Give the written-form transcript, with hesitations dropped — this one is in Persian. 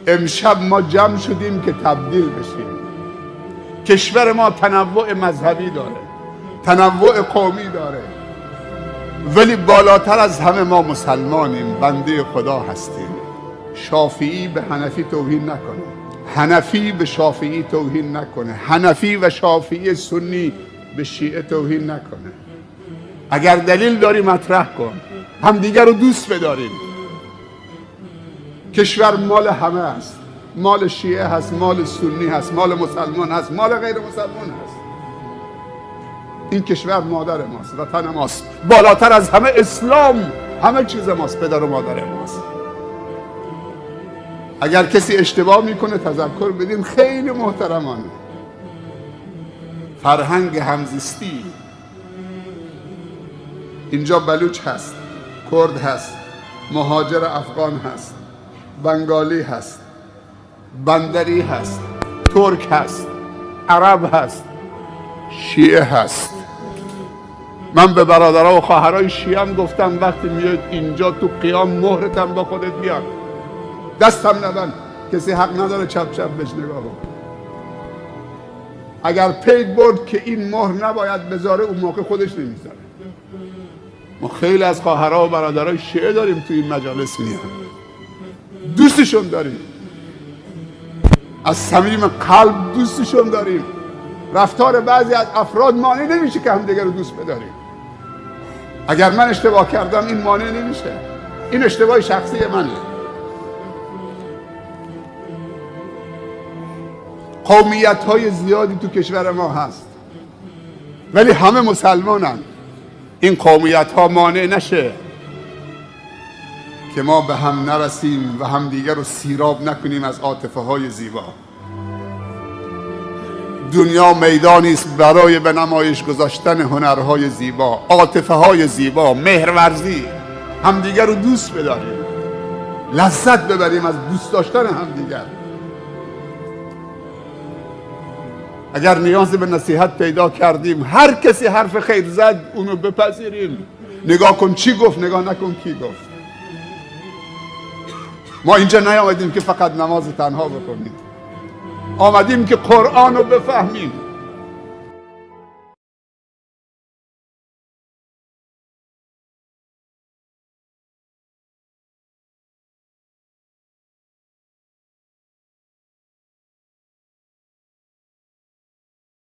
امشب ما جمع شدیم که تبدیل بشیم. کشور ما تنوع مذهبی داره، تنوع قومی داره، ولی بالاتر از همه ما مسلمانیم، بنده خدا هستیم. شافعی به حنفی توهین نکنه، حنفی به شافعی توهین نکنه، حنفی و شافعی سنی به شیعه توهین نکنه. اگر دلیل داری مطرح کن، همدیگر رو دوست بداریم. کشور مال همه است، مال شیعه هست، مال سنی هست، مال مسلمان هست، مال غیر مسلمان هست. این کشور مادر ماست، وطن ماست، بالاتر از همه اسلام همه چیز ماست، پدر و مادر ماست. اگر کسی اشتباه میکنه تذکر بدین، خیلی محترمانه. فرهنگ همزیستی اینجا بلوچ هست، کرد هست، مهاجر افغان هست، بنگالی هست، بندری هست، ترک هست، عرب هست، شیعه هست. من به برادرها و خواهرای شیعه هم گفتم وقتی میاد اینجا تو قیام مهرتم با خودت بیار، دستم نبند، کسی حق نداره چپ چپ بهش نگاه بکن. اگر پید برد که این مهر نباید بذاره، اون موقع خودش نمیذاره. ما خیلی از خواهرها و برادرای شیعه داریم تو این مجالس میان، دوستشون داریم، از صمیم قلب دوستشون داریم. رفتار بعضی از افراد مانع نمیشه که همدیگه رو دوست بداریم. اگر من اشتباه کردم این مانع نمیشه، این اشتباه شخصی منه. قومیت های زیادی تو کشور ما هست، ولی همه مسلمانن. این قومیت ها مانع نشه که ما به هم نرسیم و همدیگر رو سیراب نکنیم از عاطفه های زیبا. دنیا میدانی است برای به نمایش گذاشتن هنرهای زیبا، عاطفه های زیبا، مهرورزی، همدیگر رو دوست بداریم، لذت ببریم از دوست داشتن همدیگر. اگر نیاز به نصیحت پیدا کردیم، هر کسی حرف خیر زد اونو بپذیریم. نگاه کن چی گفت، نگاه نکن کی گفت. ما اینجا نیامدیم که فقط نماز تنها بکنیم، آمدیم که قرآن رو بفهمیم.